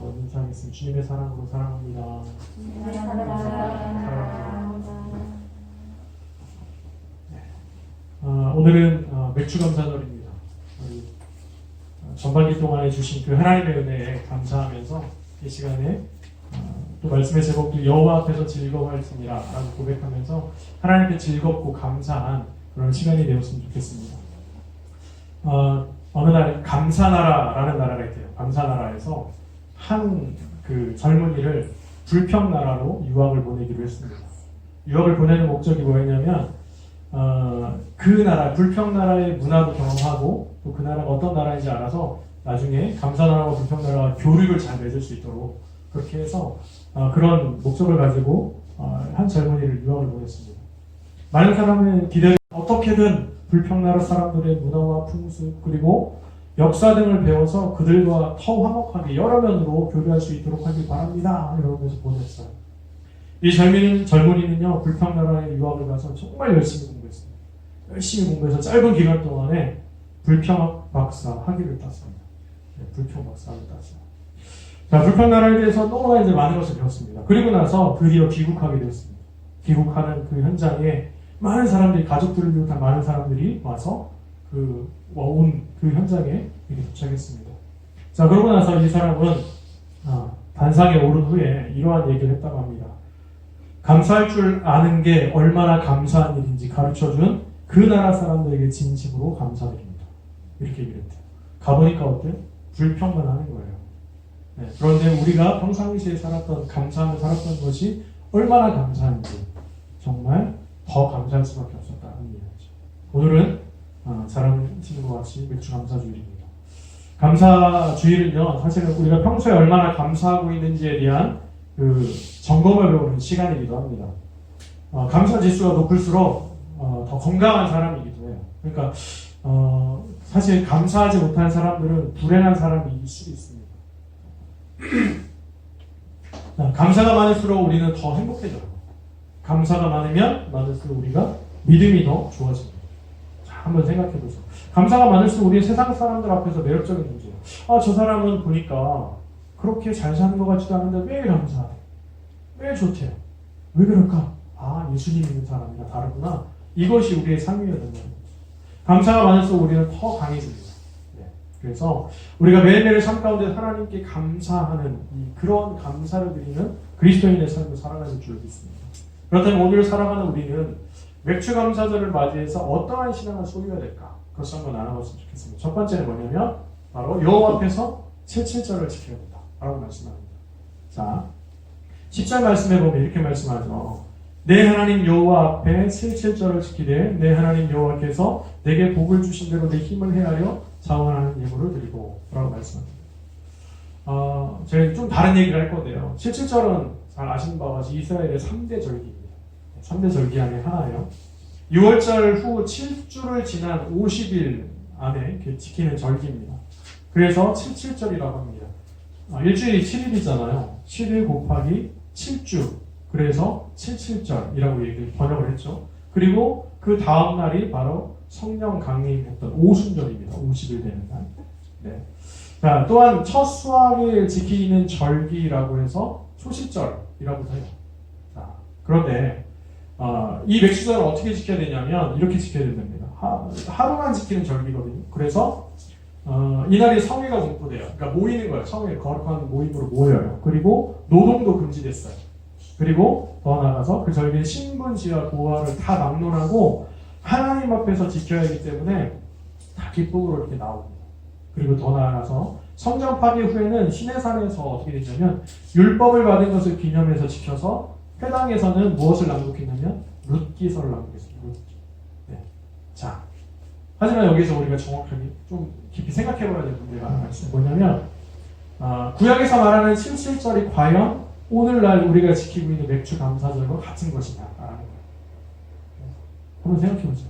기도하고 인사하겠습니다. 주님의 사랑으로 사랑합니다. 사랑합니다. 오늘은 맥주 감사절입니다. 전반기 동안에 주신 그 하나님의 은혜에 감사하면서 이 시간에 또 말씀의 제목도 여호와 앞에서 즐거워할지니라 라고 고백하면서 하나님께 즐겁고 감사한 그런 시간이 되었으면 좋겠습니다. 어느 날 감사나라라는 나라가 있대요. 감사나라에서 한 그 젊은이를 불평나라로 유학을 보내기로 했습니다. 유학을 보내는 목적이 뭐였냐면 그 나라, 불평나라의 문화도 경험하고 또 그 나라가 어떤 나라인지 알아서 나중에 감사나라와 불평나라가 교류를 잘 맺을 수 있도록 그렇게 해서 그런 목적을 가지고 한 젊은이를 유학을 보냈습니다. 많은 사람은 기대를 어떻게든 불평나라 사람들의 문화와 풍습 그리고 역사 등을 배워서 그들과 더 화목하게 여러 면으로 교류할 수 있도록 하길 바랍니다. 이러면서 보냈어요. 이 젊은이는요 불평나라에 유학을 가서 정말 열심히 공부했습니다. 열심히 공부해서 짧은 기간 동안에 불평학 박사 학위를 땄습니다. 불평 박사를 땄어요. 자, 불평나라에 대해서 너무나 이제 많은 것을 배웠습니다. 그리고 나서 드디어 귀국하게 되었습니다. 귀국하는 그 현장에 많은 사람들이, 가족들을 비롯한 많은 사람들이 와서 온 그 현장에 이렇게 도착했습니다. 자, 그러고 나서 이 사람은 단상에 오른 후에 이러한 얘기를 했다고 합니다. 감사할 줄 아는 게 얼마나 감사한 일인지 가르쳐준 그 나라 사람들에게 진심으로 감사드립니다. 이렇게 얘기를 했대요. 가보니까 어때요? 불평만 하는 거예요. 네, 그런데 우리가 평상시에 감사하며 살았던 것이 얼마나 감사한지 정말 더 감사할 수밖에 없었다는 얘기죠. 오늘은 잘하시는 것 같이 맥주 감사주일입니다. 감사주일은요, 사실은 우리가 평소에 얼마나 감사하고 있는지에 대한 그 점검을 배우는 시간이기도 합니다. 감사 지수가 높을수록 더 건강한 사람이기도 해요. 그러니까 사실 감사하지 못한 사람들은 불행한 사람일 수 있습니다. 감사가 많을수록 우리는 더 행복해져요. 감사가 많을수록 우리가 믿음이 더 좋아집니다. 자, 한번 생각해 보세요. 감사가 많을수록 우리 세상 사람들 앞에서 매력적인 문제예요. 저 사람은 보니까 그렇게 잘 사는 것 같지도 않은데 매일 감사해. 매일 좋대요. 왜 그럴까? 예수님 믿는 사람이나 다르구나. 이것이 우리의 삶이어야 된다는 거죠. 감사가 많을수록 우리는 더 강해집니다. 그래서 우리가 매일매일 삶 가운데 하나님께 감사하는 그런 감사를 드리는 그리스도인의 삶을 살아가는 줄 믿습니다. 그렇다면 오늘 살아가는 우리는 맥주 감사절을 맞이해서 어떠한 신앙을 소유해야 될까? 그것을 한번 알아봤으면 좋겠습니다. 첫 번째는 뭐냐면 바로 여호와 앞에서 7.7절을 지켜야 된다 라고 말씀합니다. 자, 10절 말씀해 보면 이렇게 말씀하죠. 내 하나님 여호와 앞에 7.7절을 지키되 내 하나님 여호와께서 내게 복을 주신 대로 내 힘을 헤아려 자원하는 예물을 드리고 라고 말씀합니다. 제가 좀 다른 얘기를 할 건데요. 7.7절은 잘 아시는 바와 같이 이스라엘의 3대 절기입니다. 3대 절기 안에 하나예요. 6월절 후 7주를 지난 50일 안에 지키는 절기입니다. 그래서 7.7절이라고 합니다. 일주일이 7일이잖아요. 7일 곱하기 7주. 그래서 7.7절이라고 번역을 했죠. 그리고 그 다음 날이 바로 성령 강림했던 오순절입니다. 50일 되는 날. 네. 자, 또한 첫 수확을 지키는 절기라고 해서 초실절이라고도 해요. 자, 그런데 이 맥주절을 어떻게 지켜야 되냐면 이렇게 지켜야 됩니다. 하루만 지키는 절기거든요. 그래서 이날이 성회가 공포돼요. 그러니까 모이는 거예요. 성회, 거룩한 모임으로 모여요. 그리고 노동도 금지됐어요. 그리고 더 나아가서 그 절기에 신분지와 고하를 다 막론하고 하나님 앞에서 지켜야 하기 때문에 다 기쁨으로 이렇게 나옵니다. 그리고 더 나아가서 성전 파괴 후에는 시내산에서 어떻게 되냐면 율법을 받은 것을 기념해서 지켜서 회당에서는 무엇을 낭독했냐면 룻기서를 낭독했습니다. 룻기. 네. 자, 하지만 여기서 우리가 정확하게 좀 깊이 생각해봐야 될 문제가 하나 있어요. 뭐냐면 구약에서 말하는 7.7절이 과연 오늘날 우리가 지키고 있는 맥주 감사절과 같은 것이냐라는 거예요. 한번 생각해보세요.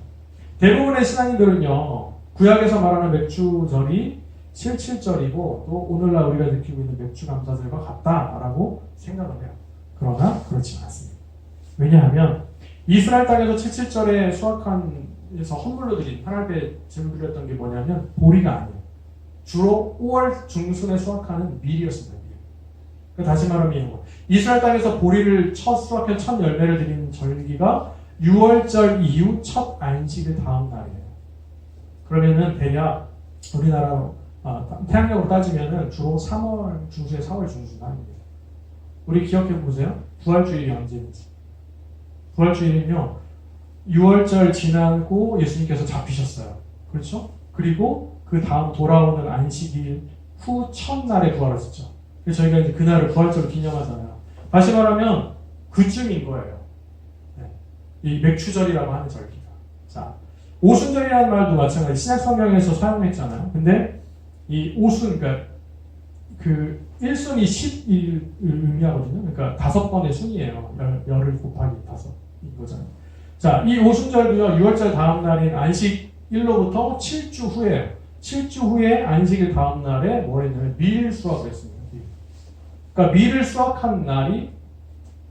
대부분의 신앙인들은요, 구약에서 말하는 맥주절이 7.7절이고 또 오늘날 우리가 느끼고 있는 맥주 감사절과 같다라고 생각을 해요. 그러나 그렇지 않습니다. 왜냐하면 이스라엘 땅에서 7.7절에 수확한에서 헌물로 드린 하나님께 제물 드렸던 게 뭐냐면 보리가 아니에요. 주로 5월 중순에 수확하는 밀이었습니다. 그러니까 다시 말하면 이스라엘 땅에서 보리를 수확해 첫 열매를 드리는 절기가 6월절 이후 첫 안식일 다음 날이에요. 그러면은 대략 우리나라 태양력으로 따지면은 주로 3월 중순에 4월 중순입니다. 우리 기억해 보세요. 부활주일이 언제인지. 부활주일은요 6월절 지나고 예수님께서 잡히셨어요. 그렇죠? 그리고 그 다음 돌아오는 안식일 후 첫날에 부활하셨죠. 그래서 저희가 이제 그날을 부활절로 기념하잖아요. 다시 말하면 그쯤인 거예요. 네. 이 맥추절이라고 하는 절기가. 자, 오순절이라는 말도 마찬가지 신약 성경에서 사용했잖아요. 근데 이 오순, 그러니까 그 1순이 10일 의미하거든요. 그러니까 5번의 순이에요. 열을 곱하기 5인 거잖아요. 자, 이 오순절도요, 6월절 다음 날인 안식일로부터 7주 후에요. 7주 후에 안식일 다음 날에 뭐 했냐면 밀 수확을 했습니다. 그러니까 밀을 수확한 날이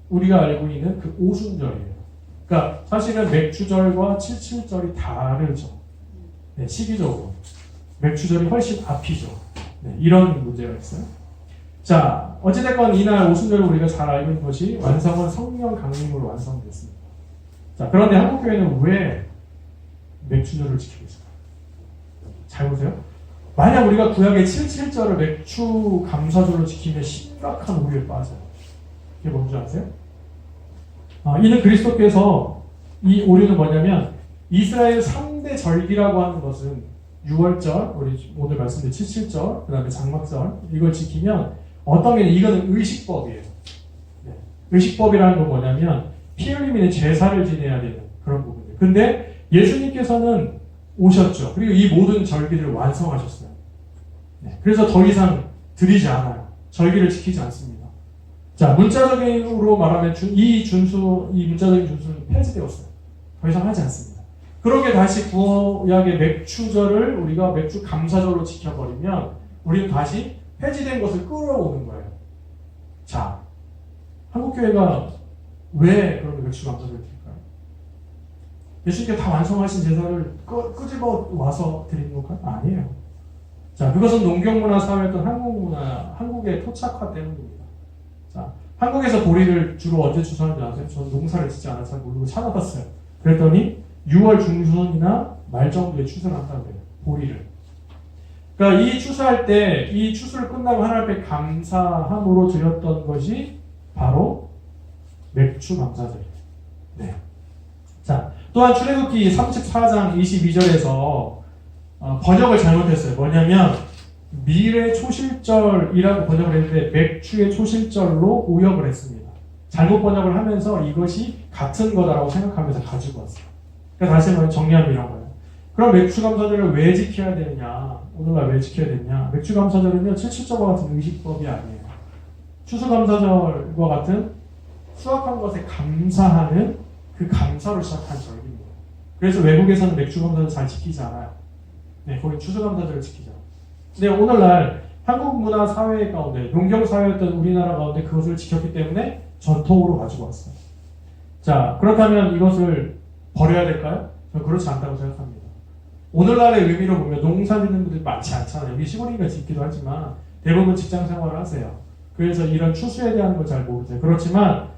우리가 알고 있는 그 오순절이에요. 그러니까 사실은 맥추절과 칠칠절이 다르죠. 네, 시기적으로. 맥추절이 훨씬 앞이죠. 네, 이런 문제가 있어요. 자, 어찌됐건 이날 오순절을 우리가 잘 알고 있는 것이 완성은 성령 강림으로 완성됐습니다. 자, 그런데 한국교회는 왜 맥추절을 지키고 있을까요? 잘 보세요. 만약 우리가 구약의 77절을 맥추 감사절로 지키면 심각한 오류에 빠져요. 이게 뭔지 아세요? 이는 그리스도께서 이 오류는 뭐냐면 이스라엘 3대 절기라고 하는 것은 6월절, 우리 오늘 말씀드린 77절, 그 다음에 장막절 이걸 지키면 어떤 게 이거는 의식법이에요. 네. 의식법이라는 건 뭐냐면 피 흘리면 제사를 지내야 되는 그런 부분이에요. 근데 예수님께서는 오셨죠. 그리고 이 모든 절기를 완성하셨어요. 네. 그래서 더 이상 드리지 않아요. 절기를 지키지 않습니다. 자, 문자적으로 말하면 이 문자적인 준수는 폐지되었어요. 더 이상 하지 않습니다. 그렇게 다시 구약의 맥추절을 우리가 맥추 감사절로 지켜버리면 우리는 다시 폐지된 것을 끌어오는 거예요. 자, 한국교회가 왜 그런 맥추 감사절을 드릴까요? 예수님께 다 완성하신 제사를 끄집어 와서 드리는 건가요? 아니에요. 자, 그것은 농경문화 사회였던 한국의 토착화 때문입니다. 자, 한국에서 보리를 주로 언제 추수하는지 아세요? 저는 농사를 짓지 않아서 잘 모르고 찾아봤어요. 그랬더니 6월 중순이나 말 정도에 추수를 한다고 해요. 보리를. 그러니까 이 추수할 때, 이 추수를 끝나고 하나님 앞에 감사함으로 드렸던 것이 바로 맥추 감사절이에요. 네. 자, 또한 출애굽기 34장 22절에서 번역을 잘못했어요. 뭐냐면 밀의 초실절이라고 번역을 했는데 맥추의 초실절로 오역을 했습니다. 잘못 번역을 하면서 이것이 같은 거다라고 생각하면서 가지고 왔어요. 그러니까 다시 한번 정리하면 이런 거예요. 그럼 맥추감사절을 왜 지켜야 되느냐? 오늘날 왜 지켜야 되느냐? 맥추감사절은요 77절과 같은 의식법이 아니에요. 추수감사절과 같은 수확한 것에 감사하는 그 감사로 시작한 절기입니다. 그래서 외국에서는 맥추감사절 잘 지키지 않아요. 네, 거기 추수감사절을 지키죠. 근데 오늘날 한국 문화 사회 가운데 농경 사회였던 우리나라 가운데 그것을 지켰기 때문에 전통으로 가지고 왔어요. 자, 그렇다면 이것을 버려야 될까요? 저는 그렇지 않다고 생각합니다. 오늘날의 의미로 보면 농사 짓는 분들이 많지 않잖아요. 여기 시골이니까 짓기도 하지만 대부분 직장 생활을 하세요. 그래서 이런 추수에 대한 걸 잘 모르세요. 그렇지만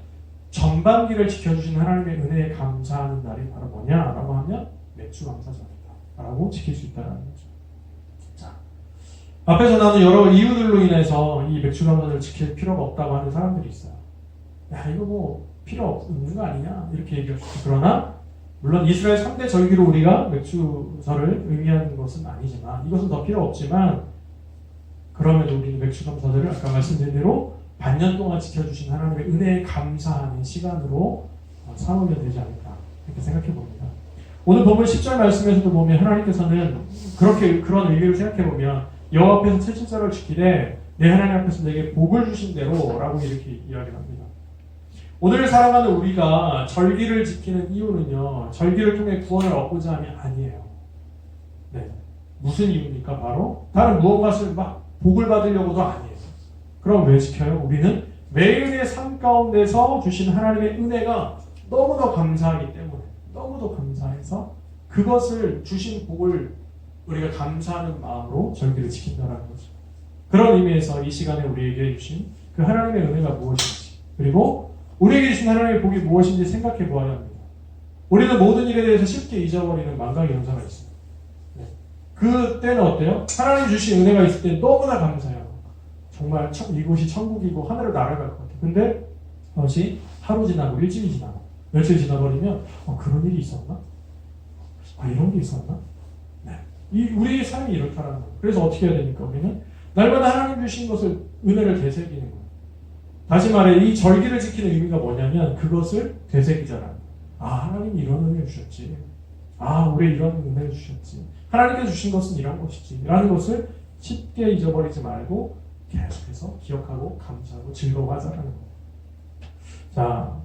전반기를 지켜주신 하나님의 은혜에 감사하는 날이 바로 뭐냐라고 하면 맥추감사절이다 라고 지킬 수 있다는 거죠. 자, 앞에서 나눈 여러 이유들로 인해서 이 맥추감사절을 지킬 필요가 없다고 하는 사람들이 있어요. 야, 이거 뭐 필요 없는 거 아니냐 이렇게 얘기할 수 있어요. 그러나 물론 이스라엘 3대 절기로 우리가 맥추절을 의미하는 것은 아니지만 이것은 더 필요 없지만 그럼에도 우리는 맥추감사절을 아까 말씀드린 대로 반년 동안 지켜주신 하나님의 은혜에 감사하는 시간으로 삼으면 되지 않을까 이렇게 생각해 봅니다. 오늘 본문 10절 말씀에서도 보면 하나님께서는 그런 의미를 생각해 보면 여호와 앞에서 칠칠절을 지키되 내 하나님 앞에서 내게 복을 주신 대로라고 이렇게 이야기를 합니다. 오늘을 살아가는 우리가 절기를 지키는 이유는요, 절기를 통해 구원을 얻고자 함이 아니에요. 네, 무슨 이유입니까? 바로 다른 무엇을 막 복을 받으려고도 아니에요. 그럼 왜 지켜요? 우리는 매일의 삶 가운데서 주신 하나님의 은혜가 너무도 감사하기 때문에 너무도 감사해서 그것을 주신 복을 우리가 감사하는 마음으로 절기를 지킨다는 거죠. 그런 의미에서 이 시간에 우리에게 주신 그 그 하나님의 은혜가 무엇인지, 그리고 우리에게 주신 하나님의 복이 무엇인지 생각해 보아야 합니다. 우리는 모든 일에 대해서 쉽게 잊어버리는 망각의 현상이 있어요. 네. 그때는 어때요? 하나님 주신 은혜가 있을 때 너무나 감사해요. 정말 이곳이 천국이고 하늘을 날아갈 것 같아요. 근데 그것이 하루 지나고 일주일이 지나고 며칠 지나버리면 그런 일이 있었나? 이런 게 있었나? 네. 우리의 삶이 이렇다라는 거예요. 그래서 어떻게 해야 됩니까? 우리는 날마다 하나님 주신 것을 은혜를 되새기는 거예요. 다시 말해 이 절기를 지키는 의미가 뭐냐면 그것을 되새기잖아요. 하나님이 이런 은혜를 주셨지. 우리 이런 은혜를 주셨지. 하나님께서 주신 것은 이런 것이지. 라는 것을 쉽게 잊어버리지 말고 계속해서 기억하고 감사하고 즐거워하자라는 거예요. 자,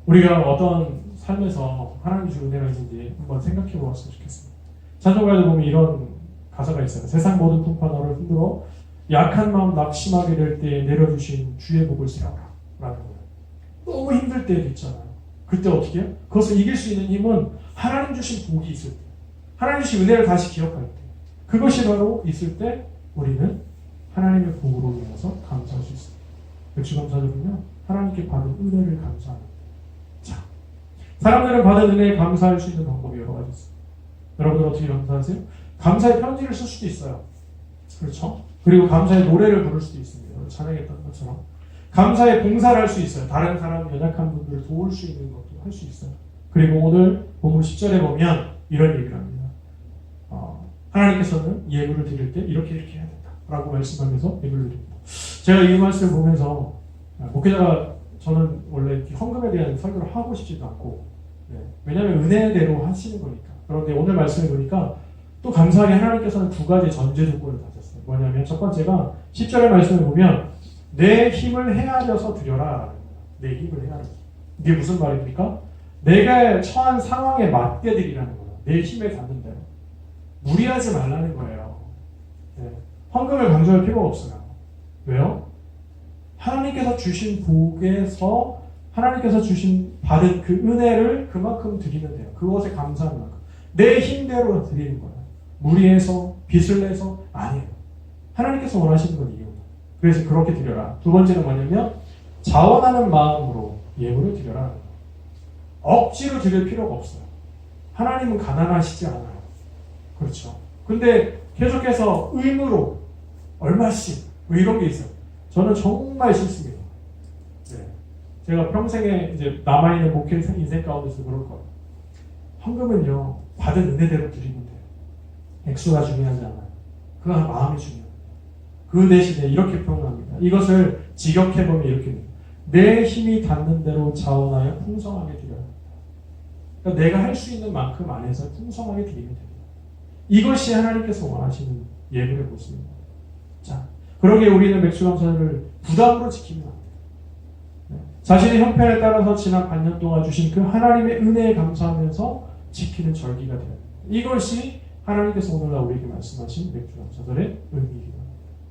우리가 어떤 삶에서 하나님 주신 은혜가 있는지 한번 생각해 보았으면 좋겠습니다. 찬송가에도 보면 이런 가사가 있어요. 세상 모든 풍파 너를 흔들어 약한 마음 낙심하게 될 때에 내려주신 주의 복을 세워라 라는 거예요. 너무 힘들 때도 있잖아요. 그때 어떻게 해요? 그것을 이길 수 있는 힘은 하나님 주신 복이 있을 때, 하나님 주신 은혜를 다시 기억할 때, 그것이 바로 있을 때 우리는 하나님의 복으로 인해서 감사할 수 있습니다. 주감사절은요, 하나님께 받은 은혜를 감사하는 거예요. 자, 사람들은 받은 은혜에 감사할 수 있는 방법이 여러 가지 있습니다. 여러분들 어떻게 감사하세요? 감사의 편지를 쓸 수도 있어요. 그렇죠? 그리고 감사의 노래를 부를 수도 있습니다. 찬양했던 것처럼. 감사의 봉사를 할 수 있어요. 다른 사람, 연약한 분들을 도울 수 있는 것도 할 수 있어요. 그리고 오늘 본문 10절에 보면 이런 얘기를 합니다. 하나님께서는 예물을 드릴 때 이렇게 해야 된다 라고 말씀하면서 예물을 드립니다. 제가 이 말씀을 보면서 목회자가 저는 원래 헌금에 대한 설교를 하고 싶지도 않고 왜냐하면 은혜대로 하시는 거니까. 그런데 오늘 말씀을 보니까 또 감사하게 하나님께서는 두 가지 전제 조건을 다셨어요. 뭐냐면 첫 번째가 10절의 말씀을 보면 내 힘을 헤아려서 드려라. 내 힘을 헤아려서. 이게 무슨 말입니까? 내가 처한 상황에 맞게 드리라는 거예요. 내 힘에 닿는 대로. 무리하지 말라는 거예요. 헌금을 강조할 필요가 없어요. 왜요? 하나님께서 주신 복에서 하나님께서 주신 받은 그 은혜를 그만큼 드리면 돼요. 그것에 감사하는 만큼. 내 힘대로 드리는 거예요. 무리해서 빚을 내서 아니에요. 하나님께서 원하시는 건 이유입니다. 그래서 그렇게 드려라. 두 번째는 뭐냐면 자원하는 마음으로 예물을 드려라. 억지로 드릴 필요가 없어요. 하나님은 가난하시지 않아요. 그렇죠. 근데 계속해서 의무로 얼마씩 이런 게 있어요. 저는 정말 싫습니다. 제가 평생에 이제 남아있는 목회 인생 가운데서 그럴 거예요. 헌금은요, 받은 은혜대로 드리면 돼요. 액수가 중요하지 않아요. 그 마음이 중요해요. 그 대신에 이렇게 표현합니다. 이것을 직역해보면 이렇게 돼요. 내 힘이 닿는 대로 자원하여 풍성하게 드려야 합니다. 그러니까 내가 할 수 있는 만큼 안에서 풍성하게 드리면 됩니다. 이것이 하나님께서 원하시는 예물의 모습입니다. 자, 그러기에 우리는 맥주감사를 부담으로 지키면 안 돼요. 자신의 형편에 따라서 지난 반년 동안 주신 그 하나님의 은혜에 감사하면서 지키는 절기가 되어야 됩니다. 이것이 하나님께서 오늘날 우리에게 말씀하신 맥주감사절의 의미입니다.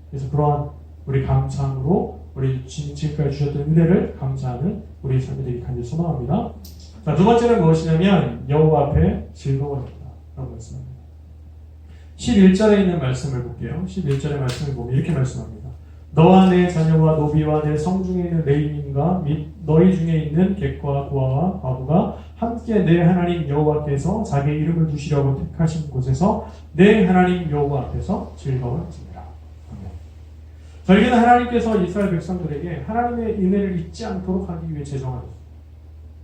그래서 그러한 우리 감사함으로 우리 지금까지 주셨던 은혜를 감사하는 우리의 삶이 되기 간절히 소망합니다. 자, 두 번째는 무엇이냐면 여호와 앞에 즐거워합니다 라고 말씀합니다. 11절에 있는 말씀을 볼게요. 11절의 말씀을 보면 이렇게 말씀합니다. 너와 내 자녀와 노비와 내 성중에 있는 레위인과 및 너희 중에 있는 객과 고아와 과부가 함께 내 하나님 여호와께서 자기의 이름을 두시려고 택하신 곳에서 내 하나님 여호와 앞에서 즐거워하시리라. 절기는 하나님께서 이스라엘 백성들에게 하나님의 은혜를 잊지 않도록 하기 위해 제정하셨습니다.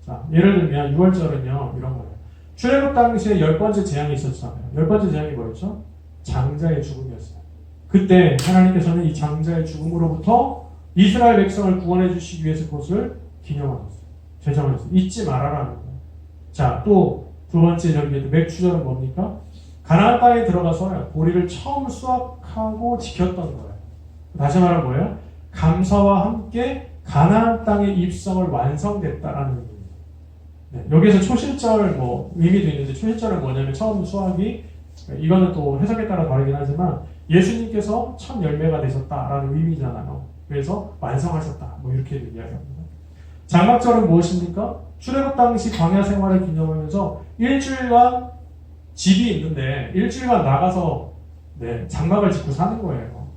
자, 예를 들면 6월절은요 이런 거예요. 출애굽 당시에 10번째 재앙이 있었잖아요. 10번째 재앙이 뭐였죠? 장자의 죽음이었어요. 그때 하나님께서는 이 장자의 죽음으로부터 이스라엘 백성을 구원해 주시기 위해서 그것을 기념하셨어요. 제정하셨어요. 잊지 말아라는 거예요. 자, 또 두 번째 절기에도 맥추절은 뭡니까? 가나안 땅에 들어가서 보리를 처음 수확하고 지켰던 거예요. 다시 말하면 뭐예요? 감사와 함께 가나안 땅의 입성을 완성됐다라는 의미입니다. 여기에서 초실절 의미도 있는데 초실절은 뭐냐면 처음 수확이 이거는 또 해석에 따라 다르긴 하지만 예수님께서 첫 열매가 되셨다라는 의미잖아요. 그래서 완성하셨다. 이렇게 이야기합니다. 장막절은 무엇입니까? 출애굽 당시 광야 생활을 기념하면서 일주일간 집이 있는데 일주일간 나가서 장막을 짓고 사는 거예요.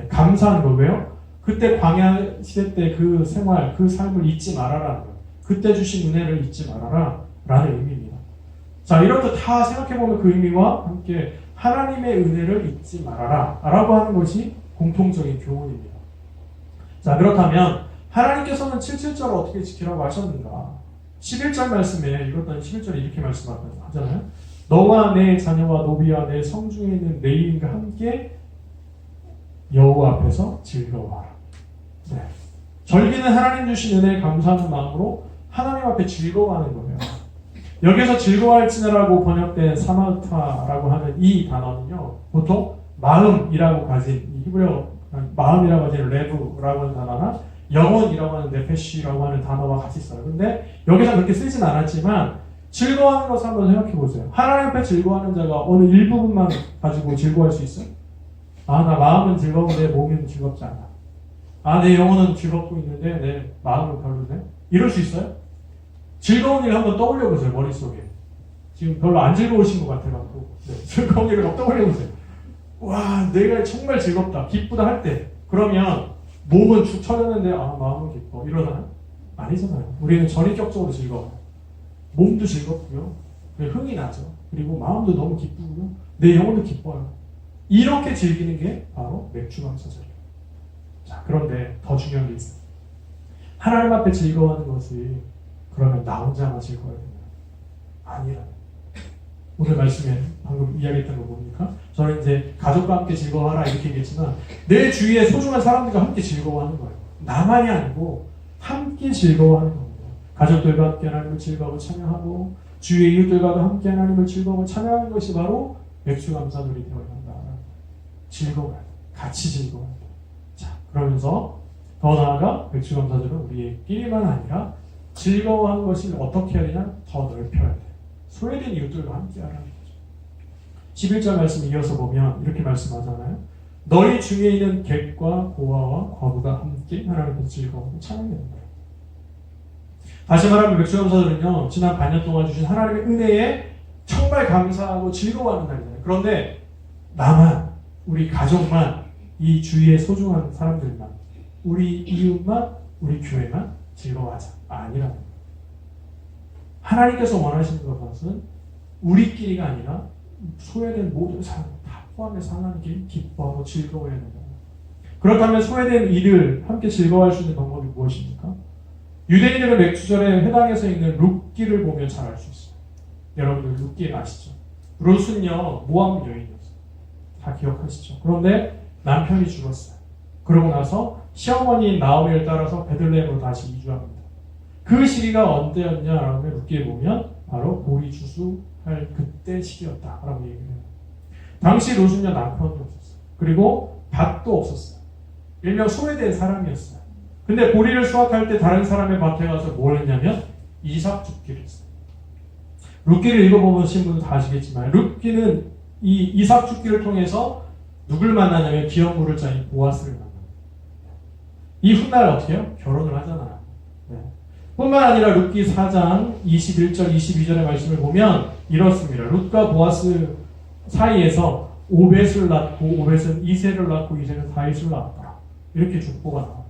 감사한 거 왜요? 그때 광야 시대 때 그 생활, 그 삶을 잊지 말아라는 거예요. 그때 주신 은혜를 잊지 말아라 라는 의미입니다. 자, 이렇게 다 생각해보면 그 의미와 함께 하나님의 은혜를 잊지 말아라 라고 하는 것이 공통적인 교훈입니다. 자, 그렇다면 하나님께서는 77절을 어떻게 지키라고 하셨는가? 11절 말씀에 읽었더니 11절에 이렇게 말씀하잖아요. 너와 내 자녀와 노비와 내 성중에 있는 내 이인과 함께 여호와 앞에서 즐거워하라. 네. 절기는 하나님 주신 은혜에 감사하는 마음으로 하나님 앞에 즐거워하는 거예요. 여기서 즐거워할지라고 번역된 사마타라고 하는 이 단어는요, 보통 마음이라고 가진 이 히브리어 마음이라고 하는 레브라고 하는 단어나 영혼이라고 하는 네페시라고 하는 단어와 같이 써요. 근데 여기서 그렇게 쓰진 않았지만 즐거워하는 것을 한번 생각해 보세요. 하나님 앞에 즐거워하는 자가 어느 일부분만 가지고 즐거워할 수 있어요? 아, 나 마음은 즐거운데 내 몸은 즐겁지 않아. 아, 내 영혼은 즐겁고 있는데 내 마음은 별로네? 이럴 수 있어요? 즐거운 일 한번 떠올려 보세요. 머릿속에. 지금 별로 안 즐거우신 것 같아가지고 네, 즐거운 일을 떠올려 보세요. 와, 내가 정말 즐겁다, 기쁘다 할 때 그러면 몸은 축 처졌는데 아, 마음은 기뻐 이러나요? 아니잖아요. 우리는 전인격적으로 즐거워요. 몸도 즐겁고요, 흥이 나죠. 그리고 마음도 너무 기쁘고요, 내 영혼도 기뻐요. 이렇게 즐기는 게 바로 맥주감사절이에요. 자, 그런데 더 중요한 게 있어요. 하나님 앞에 즐거워하는 것이 그러면 나 혼자만 즐거워야 되나요? 아니라요. 오늘 말씀에 방금 이야기했던 거 뭡니까? 저는 이제 가족과 함께 즐거워하라 이렇게 얘기했지만 내 주위에 소중한 사람들과 함께 즐거워하는 거예요. 나만이 아니고 함께 즐거워하는 겁니다. 가족들과 함께 하나님을 즐거워 찬양하고 주위의 이웃들과도 함께 하나님을 즐거워 찬양하는 것이 바로 맥주감사절이 되어야 한다. 즐거워야 돼. 같이 즐거워야 돼. 자, 그러면서 더 나아가 맥주감사절은 우리끼리만 아니라 즐거워하는 것을 어떻게 해야 되냐? 더 넓혀야 돼. 소외된 이웃들과 함께 하라는 거죠. 11절 말씀 이어서 보면 이렇게 말씀하잖아요. 너희 중에 있는 객과 고아와 과부가 함께 하나님께서 즐거워하고 찬양하는 거예요. 다시 말하면 맥주감사절은요, 지난 반년 동안 주신 하나님의 은혜에 정말 감사하고 즐거워하는 날이잖아요. 그런데 나만, 우리 가족만, 이 주위의 소중한 사람들만, 우리 이웃만, 우리 교회만 즐거워하자. 아니라는 거예요. 하나님께서 원하시는 것은 우리끼리가 아니라 소외된 모든 사람 다 포함해서 하나님께 기뻐하고 즐거워해야 된다. 그렇다면 소외된 이들 함께 즐거워할 수 있는 방법이 무엇입니까? 유대인들은 맥주절에 회당에서 읽는 룻기를 보면 잘 알 수 있어요. 여러분들 룻기 아시죠? 룻은요, 모함 여인이었어요. 다 기억하시죠? 그런데 남편이 죽었어요. 그러고 나서 시어머니인 나오미를 따라서 베들레헴으로 다시 이주합니다. 그 시기가 언제였냐라고 룻기에 보면 바로 보리 추수할 그때 시기였다라고 얘기해요. 당시 룻은요, 남편도 없었어요. 그리고 밭도 없었어요. 일명 소외된 사람이었어요. 근데 보리를 수확할 때 다른 사람의 밭에 가서 뭘 했냐면 이삭 줍기를 했어요. 룻기를 읽어보신 분은 다 아시겠지만 룻기는 이 이삭 줍기를 통해서 누굴 만나냐면 기업 물을 자인 보아스를 만납니다. 이 훗날 어떻게 해요? 결혼을 하잖아요. 네. 뿐만 아니라 룻기 4장 21절 22절의 말씀을 보면 이렇습니다. 룻과 보아스 사이에서 오벳을 낳고 오벳은 이새를 낳고 이새는 다윗을 낳았다. 이렇게 족보가 나와요.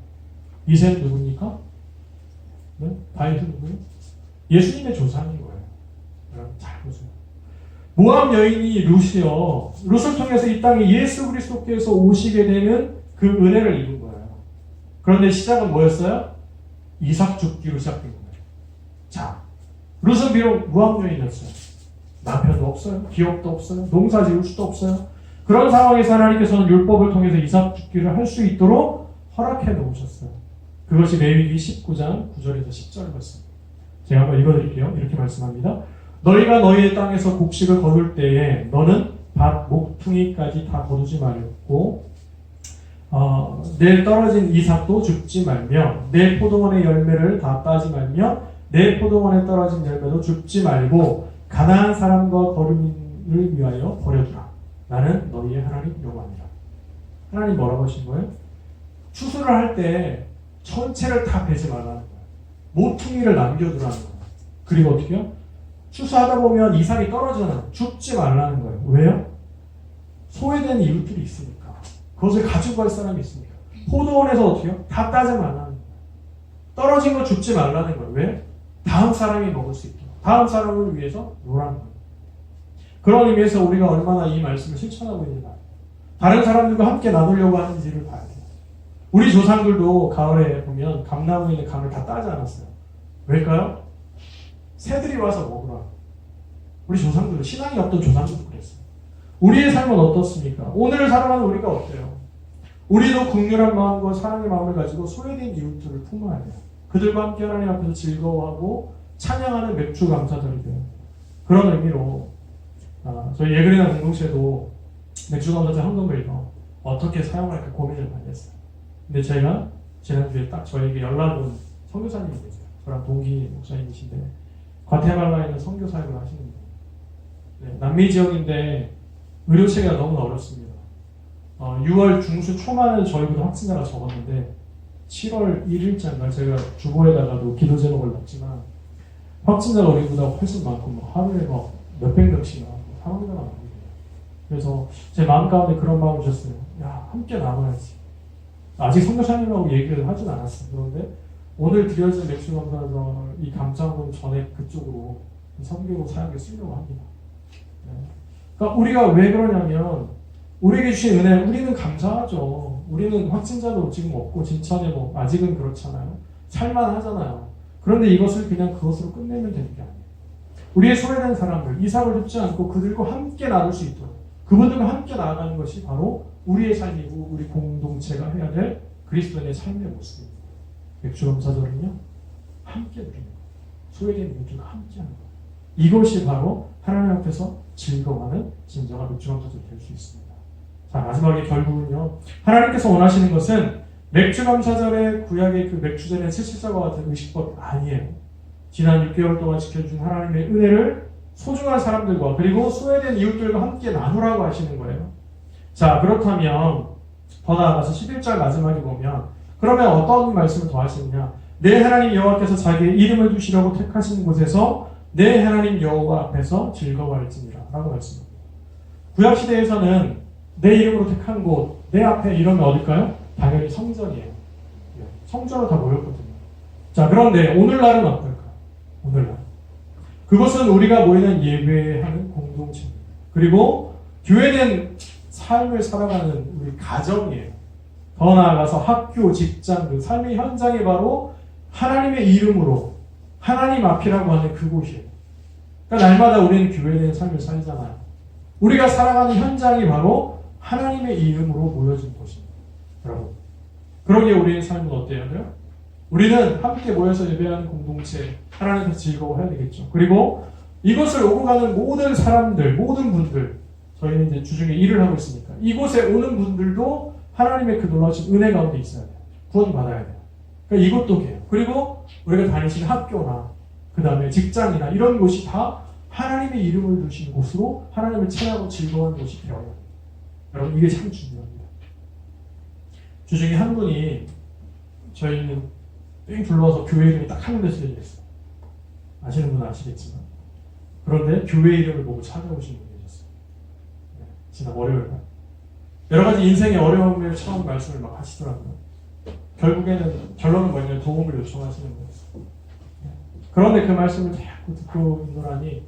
이새는 누굽니까? 네? 다윗은 누구예요? 예수님의 조상인 거예요. 여러분 잘 보세요. 모함 여인이 룻이요, 룻을 통해서 이 땅에 예수 그리스도께서 오시게 되는 그 은혜를 입은 거예요. 그런데 시작은 뭐였어요? 이삭 줍기로 시작된 거예요. 자, 룻은 비록 모함 여인이었어요. 남편도 없어요. 기업도 없어요. 농사 지을 수도 없어요. 그런 상황에서 하나님께서는 율법을 통해서 이삭 줍기를 할 수 있도록 허락해 놓으셨어요. 그것이 레위기 19장 9절에서 10절 말씀. 제가 한번 읽어드릴게요. 이렇게 말씀합니다. 너희가 너희의 땅에서 곡식을 거둘 때에 너는 밭 목퉁이까지 다 거두지 말고 내 떨어진 이삭도 줍지 말며 내 포도원의 열매를 다 따지 말며 내 포도원에 떨어진 열매도 줍지 말고 가나안 사람과 거류민을 위하여 버려두라. 나는 너희의 하나님 여호와니라. 하나님 뭐라고 하신 거예요? 추수를 할 때 전체를 다 베지 말라는 거예요. 모퉁이를 남겨두라는 거예요. 그리고 어떻게 해요? 추수하다 보면 이삭이 떨어지잖아요. 줍지 말라는 거예요. 왜요? 소외된 이웃들이 있으니까. 그것을 가지고 갈 사람이 있으니까. 포도원에서 어떻게요? 다 따지 말라는 거예요. 떨어진 거 줍지 말라는 거예요. 왜? 다음 사람이 먹을 수 있도록. 다음 사람을 위해서 노라는 거예요. 그런 의미에서 우리가 얼마나 이 말씀을 실천하고 있는지 봐요. 다른 사람들과 함께 나누려고 하는지를 봐야 돼요. 우리 조상들도 가을에 보면 감나무에 있는 감을 다 따지 않았어요. 왜일까요? 새들이 와서 먹으라. 우리 조상들도, 신앙이 없던 조상들도 그랬어요. 우리의 삶은 어떻습니까? 오늘을 살아가는 우리가 어때요? 우리도 긍휼한 마음과 사랑의 마음을 가지고 소외된 이웃들을 품어야 돼요. 그들과 함께 하나님 앞에서 즐거워하고 찬양하는 맥주 감사절이 돼요. 그런 의미로 저희 예그리나 공동체도 맥주 감사절 헌금을 어떻게 사용할까 고민을 많이 했어요. 근데 제가 지난주에 딱 저에게 연락 온 선교사님이 계세요. 저랑 동기 목사님이신데 과테말라에 있는 선교 사역을 하시는 분이에요. 네, 남미 지역인데 의료 체계가 너무 어렵습니다. 6월 중순 초반에 저희보다 확진자가 적었는데 7월 1일자인가 제가 주보에다가도 기도 제목을 넣었지만 확진자가 우리보다 훨씬 많고 하루에 몇백 명씩 나오고 사망자가 많거든요. 그래서 제 마음 가운데 그런 마음을 주셨어요. 야, 함께 나눠야지. 아직 선교사님하고 얘기를 하진 않았어요. 그런데 오늘 드려진 맥주 감사절 이 감사금 전액 그쪽으로 선교 사역에 쓰려고 합니다. 네. 그러니까 우리가 왜 그러냐면 우리에게 주신 은혜, 우리는 감사하죠. 우리는 확진자도 지금 없고 진천에 아직은 그렇잖아요. 살만하잖아요. 그런데 이것을 그냥 그것으로 끝내면 되는 게 아니에요. 우리의 소외된 사람들, 이삭을 줍지 않고 그들과 함께 나눌 수 있도록 그분들과 함께 나아가는 것이 바로 우리의 삶이고 우리 공동체가 해야 될 그리스도인의 삶의 모습입니다. 맥주 감사절은요, 함께 누리는 것, 소외된 이웃들과 함께 하는 것. 이것이 바로 하나님 앞에서 즐거워하는 진정한 맥주 감사절이 될 수 있습니다. 자, 마지막에 결국은요, 하나님께서 원하시는 것은 맥주 감사절의 구약의 그 맥주전의 70절과 같은 의식법이 아니에요. 지난 6개월 동안 지켜준 하나님의 은혜를 소중한 사람들과 그리고 소외된 이웃들과 함께 나누라고 하시는 거예요. 자, 그렇다면 더 나아가서 11절 마지막에 보면 그러면 어떤 말씀을 더 하시느냐? 내 하나님 여호와께서 자기의 이름을 두시려고 택하신 곳에서 내 하나님 여호와 앞에서 즐거워할지니라 라고 말씀합니다. 구약시대에서는 내 이름으로 택한 곳, 내 앞에 이러면 어딜까요? 당연히 성전이에요. 성전으로 다 모였거든요. 자, 그런데 오늘날은 어떨까요? 오늘날. 그것은 우리가 모이는 예배하는 공동체입니다. 그리고 교회된 삶을 살아가는 우리 가정이에요. 더 나아가서 학교, 직장, 그 삶의 현장이 바로 하나님의 이름으로 하나님 앞이라고 하는 그곳이에요. 그러니까 날마다 우리는 교회된 삶을 살잖아요. 우리가 살아가는 현장이 바로 하나님의 이름으로 모여진 곳입니다. 여러분, 그러기에 우리의 삶은 어때야 돼요? 우리는 함께 모여서 예배하는 공동체, 하나님께서 즐거워해야 되겠죠. 그리고 이것을 오고 가는 모든 사람들, 모든 분들, 저희는 이제 주중에 일을 하고 있으니까 이곳에 오는 분들도 하나님의 그 놀라우신 은혜 가운데 있어야 돼요. 구원 받아야 돼요. 그러니까 이것도 해요. 그리고 우리가 다니시는 학교나 그 다음에 직장이나 이런 곳이 다 하나님의 이름을 두신 곳으로 하나님을 찬양하고 즐거워하는 곳이 되어야 돼요. 여러분, 이게 참 중요합니다. 주중에 한 분이 저희는 뺑 둘러서 교회 이름이 딱 한 군데 쓰여져 있어요. 아시는 분은 아시겠지만. 그런데 교회 이름을 보고 찾아오신 분이 계셨어요. 네, 지난 월요일 날. 여러 가지 인생의 어려움을 처음 말씀을 막 하시더라고요. 결국에는 결론은 뭐냐면 도움을 요청하시는 거였어요. 네. 그런데 그 말씀을 자꾸 듣고 있노라니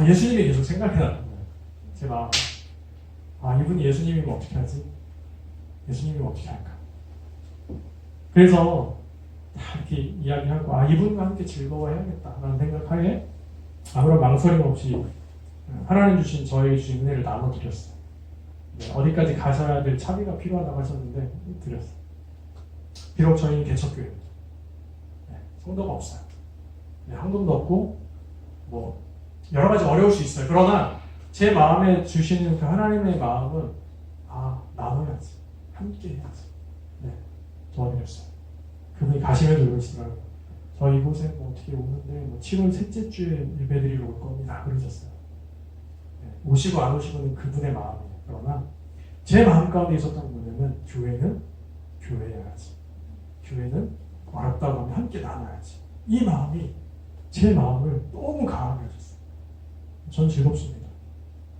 예수님이 계속 생각이 나는 거예요. 제 마음에. 이분이 예수님이면 어떻게 하지? 예수님이면 어떻게 할까? 그래서 이렇게 이야기하고 이분과 함께 즐거워해야겠다라는 생각하에 아무런 망설임 없이 하나님 주신 저에게 주신 은혜를 나눠드렸어요. 네, 어디까지 가셔야 될 차비가 필요하다고 하셨는데 드렸어요. 비록 저희는 개척교회입니다. 네, 성도가 없어요. 네, 헌금도 없고 여러 가지 어려울 수 있어요. 그러나 제 마음에 주시는 그 하나님의 마음은 나눠야지, 함께 해야지. 네, 도와드렸어요. 그분이 가시면서 이러시더라고요. 저 이곳에 어떻게 오는데 7월 셋째 주에 예배드리러 올 겁니다. 그러셨어요. 네, 오시고 안 오시고는 그분의 마음이에요. 그러나 제 마음 가운데 있었던 건 뭐냐면 교회는 교회여야지. 교회는 어렵다고 하면 함께 나눠야지. 이 마음이 제 마음을 너무 강하게 해줬어요. 전 즐겁습니다.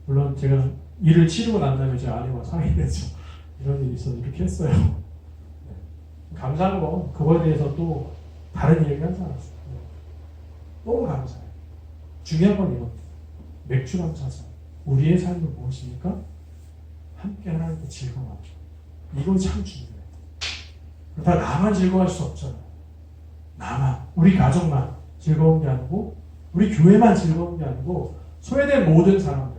물론 제가 일을 치르고 난 다음에 제 아내와 상의를 했죠. 이런 일이 있어서 이렇게 했어요. 감사한 거 그거에 대해서 또 다른 얘기 하지 않았어요. 너무 감사해요. 중요한 건 이겁니다. 맥주 감사서 우리의 삶은 무엇입니까? 함께 하나님께 즐거워하죠. 이건 참 중요해요. 다 나만 즐거워할 수 없잖아요. 나만, 우리 가족만 즐거운 게 아니고 우리 교회만 즐거운 게 아니고 소외된 모든 사람들.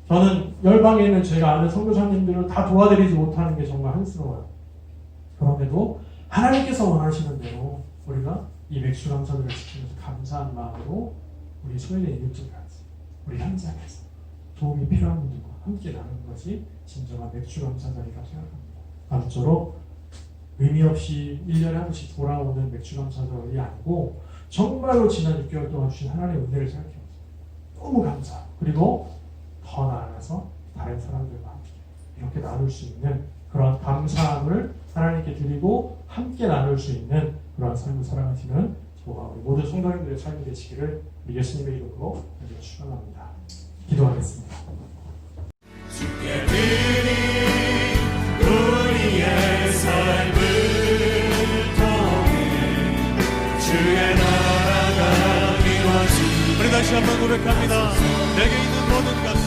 저는 열방에 있는 제가 아는 선교사님들을 다 도와드리지 못하는 게 정말 한스러워요. 그럼에도 하나님께서 원하시는 대로 우리가 이 맥주 감사들을 지키면서 감사한 마음으로 우리 소외된 이웃들까지 우리 현장에서 도움이 필요한 분들과 함께 나누는 것이 진정한 맥주 감사 자리라고 생각합니다. 아무쪼록 의미 없이 1년에 한 번씩 돌아오는 맥주 감사절이 아니고 정말로 지난 6개월 동안 주신 하나님의 은혜를 생각해보세요. 너무 감사. 그리고 더 나아가서 다른 사람들과 함께 이렇게 나눌 수 있는 그런 감사함을 하나님께 드리고 함께 나눌 수 있는 그런 삶을 살아가시는 저와 우리 모든 성도님들의 삶이 되시기를 예수님의 이름으로 축원합니다. 기도하겠습니다. 주께 드린 우리의 삶을 통해 주의 나라가 이루어지게 우리 다시 한번 고백합니다. 내게 있는 모든 것